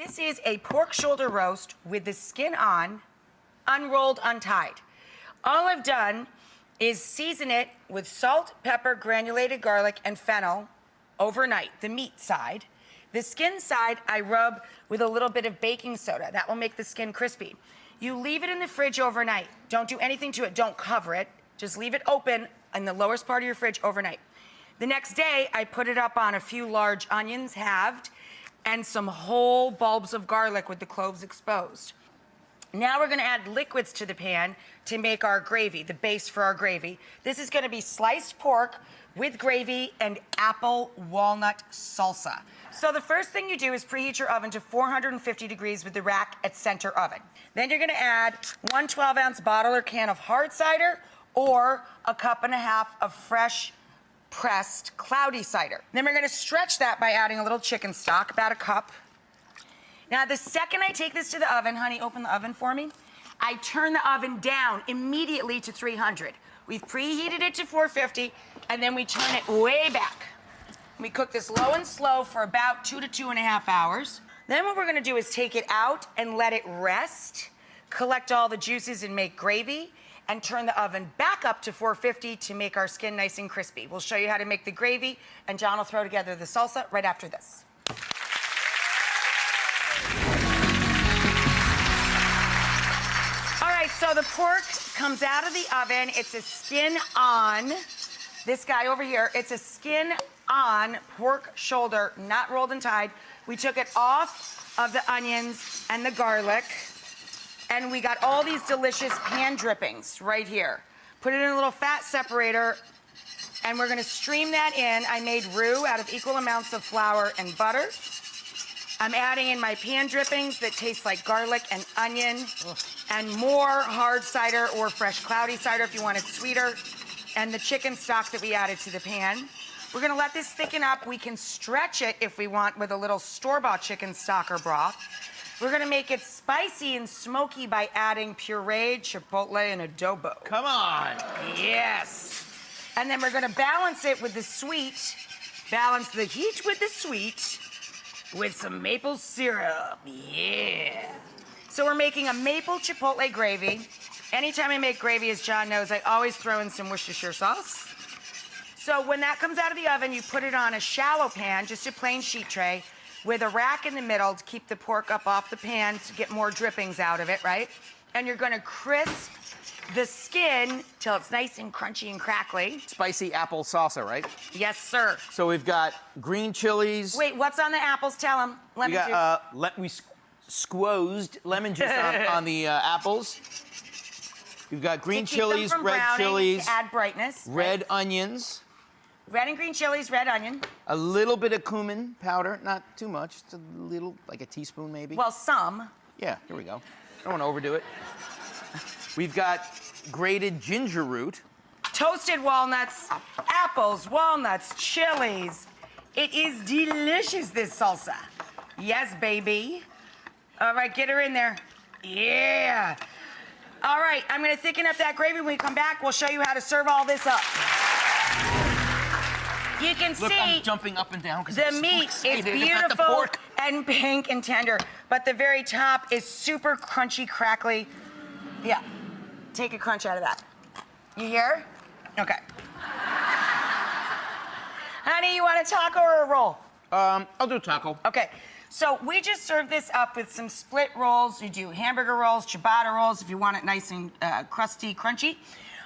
This is a pork shoulder roast with the skin on, unrolled, untied. All I've done is season it with salt, pepper, granulated garlic, and fennel overnight, the meat side. The skin side, I rub with a little bit of baking soda. That will make the skin crispy. You leave it in the fridge overnight. Don't do anything to it. Don't cover it. Just leave it open in the lowest part of your fridge overnight. The next day, I put it up on a few large onions, halved, and some whole bulbs of garlic with the cloves exposed. Now we're gonna add liquids to the pan to make our gravy, the base for our gravy. This is gonna be sliced pork with gravy and apple walnut salsa. So the first thing you do is preheat your oven to 450 degrees with the rack at center oven. Then you're gonna add 1 12-ounce bottle or can of hard cider or a 1.5 cups of fresh pressed cloudy cider. Then we're gonna stretch that by adding a little chicken stock, about 1 cup. Now, the second I take this to the oven, honey, open the oven for me, I turn the oven down immediately to 300. We've preheated it to 450, and then we turn it way back. We cook this low and slow for about 2 to 2.5 hours. Then what we're gonna do is take it out and let it rest, collect all the juices and make gravy, and turn the oven back up to 450 to make our skin nice and crispy. We'll show you how to make the gravy, and John will throw together the salsa right after this. All right, so the pork comes out of the oven. It's a skin on, this guy over here, it's a skin on pork shoulder, not rolled and tied. We took it off of the onions and the garlic, and we got all these delicious pan drippings right here. Put it in a little fat separator, and we're gonna stream that in. I made roux out of equal amounts of flour and butter. I'm adding in my pan drippings that taste like garlic and onion, and more hard cider or fresh cloudy cider if you want it sweeter, and the chicken stock that we added to the pan. We're gonna let this thicken up. We can stretch it if we want with a little store-bought chicken stock or broth. We're gonna make it spicy and smoky by adding pureed chipotle and adobo. Come on. Yes. And then we're gonna balance it with the sweet, balance the heat with the sweet, with some maple syrup, yeah. So we're making a maple chipotle gravy. Anytime I make gravy, as John knows, I always throw in some Worcestershire sauce. So when that comes out of the oven, you put it on a shallow pan, just a plain sheet tray, with a rack in the middle to keep the pork up off the pan to get more drippings out of it, right? And you're gonna crisp the skin till it's nice and crunchy and crackly. Spicy apple salsa, right? Yes, sir. So we've got green chilies. Wait, what's on the apples? Tell them. Lemon juice. We squoezed lemon juice on the apples. We've got green chilies, red chilies. To add brightness. Red onions. Red and green chilies, red onion. A little bit of cumin powder, not too much, just a little, like a teaspoon maybe. Well, some. Yeah, here we go. I don't want to overdo it. We've got grated ginger root. Toasted walnuts, apples, walnuts, chilies. It is delicious, this salsa. Yes, baby. All right, get her in there. Yeah. All right, I'm gonna thicken up that gravy. When we come back, we'll show you how to serve all this up. You can Look, see I'm jumping up and down because the meat is beautiful and pink and tender, but the very top is super crunchy, crackly. Yeah, take a crunch out of that. You hear? Okay. Honey, you want a taco or a roll? I'll do taco. Okay, so we just served this up with some split rolls. You do hamburger rolls, ciabatta rolls if you want it nice and crusty, crunchy.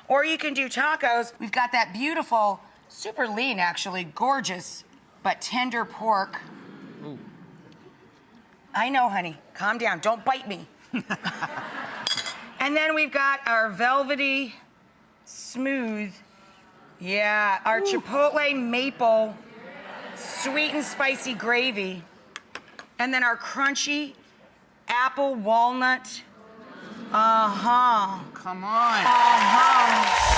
Or you can do tacos. We've got that beautiful, super lean actually, gorgeous, but tender pork. Ooh. I know, honey, calm down, don't bite me. And then we've got our velvety, smooth, yeah, our chipotle maple, sweet and spicy gravy. And then our crunchy apple walnut. Uh-huh. Come on. Uh-huh.